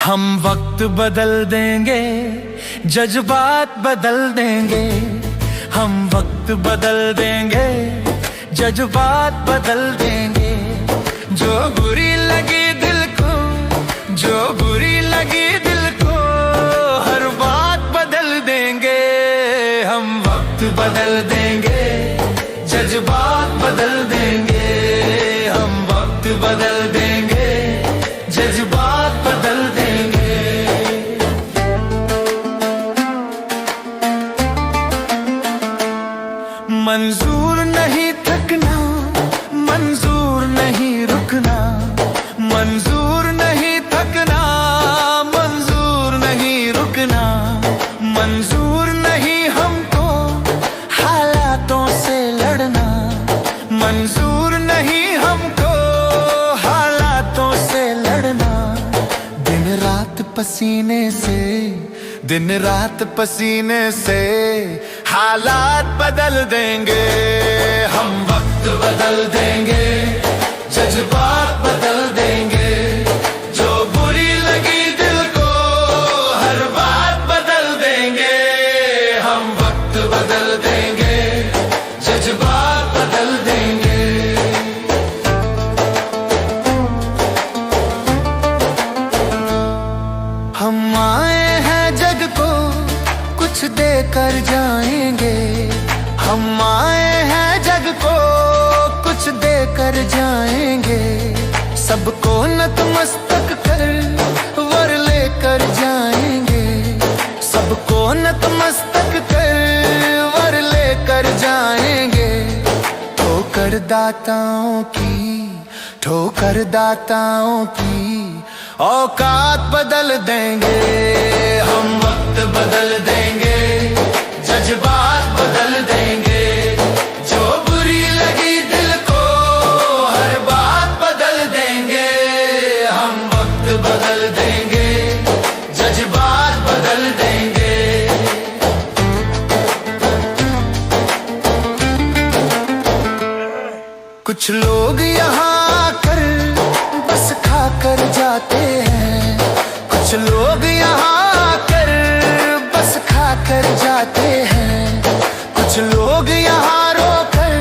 हम वक्त बदल देंगे, जज्बात बदल देंगे। हम वक्त बदल देंगे, जज्बात बदल देंगे। जो बुरी लगी दिल को, जो बुरी लगी दिल को, हर बात बदल देंगे। हम वक्त बदल देंगे, जज्बात बदल देंगे। हम वक्त बदल देंगे, जज्बात बदल देंगे। मंजूर नहीं थकना, मंजूर नहीं रुकना। मंजूर नहीं थकना, मंजूर नहीं रुकना। मंजूर नहीं हमको हालातों से लड़ना। मंजूर नहीं हमको हालातों से लड़ना। दिन रात पसीने से, दिन रात पसीने से हालात बदल देंगे। हम वक्त बदल देंगे, जज्बात बदल देंगे। जो बुरी लगी दिल को, हर बात बदल देंगे। हम वक्त बदल देंगे, जज्बात बदल देंगे। हम आए हैं जग को कुछ देकर जाएंगे। हम आए हैं जग को कुछ देकर जाएंगे। सबको नतमस्तक कर वर लेकर जाएंगे। सबको नतमस्तक कर वर लेकर जाएंगे। ठोकर दाताओं की, ठोकर दाताओं की औकात बदल देंगे। हम वक्त बदल देंगे, जज्बात बदल देंगे। जो बुरी लगी दिल को, हर बात बदल देंगे। हम वक्त बदल देंगे, जज्बात बदल देंगे। कुछ लोग यहाँ आकर बस खाकर जाते हैं। कुछ लोग यहाँ आकर बस खाकर जाते हैं। कुछ लोग यहाँ रोकर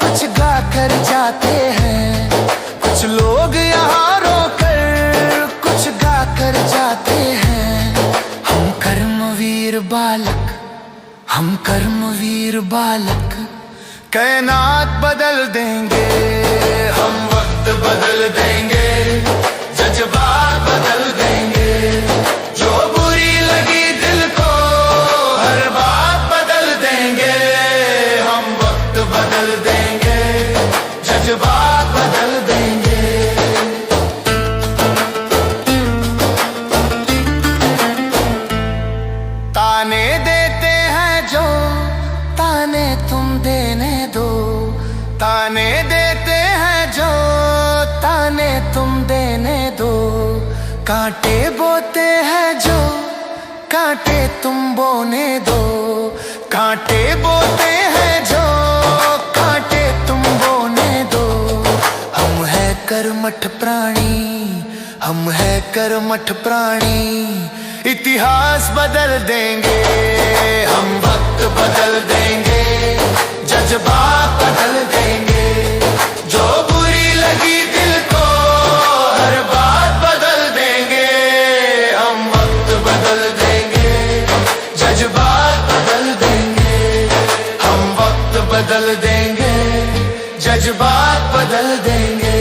कुछ गाकर जाते हैं। कुछ लोग यहाँ रोकर कुछ गाकर जाते हैं। हम कर्मवीर बालक, हम कर्मवीर बालक कायनात बदल देंगे। हम वक्त बदल देंगे, जज्बात बदल देंगे। जो बुरी लगी दिल को, हर बात बदल देंगे। हम वक्त बदल देंगे, जज्बात बदल देंगे। ताने देते हैं जो, ताने तुम देने दो। ताने देते हैं जो, ताने तुम देने दो। कांटे बोते हैं जो, कांटे तुम बोने दो। कांटे बोते हैं जो, कांटे तुम बोने दो। हम है कर्मठ प्राणी, हम है कर्मठ प्राणी। इतिहास बदल देंगे। हम वक्त बदल देंगे, जज्बात बदल देंगे। जो बुरी लगी दिल को, हर बात बदल देंगे। हम वक्त बदल देंगे, जज्बात बदल देंगे। हम वक्त बदल देंगे, जज्बात बदल देंगे।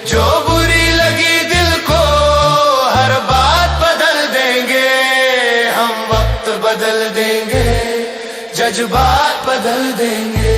जो बुरी लगी दिल को, हर बात बदल देंगे। हम वक्त बदल देंगे, जज्बात बदल देंगे।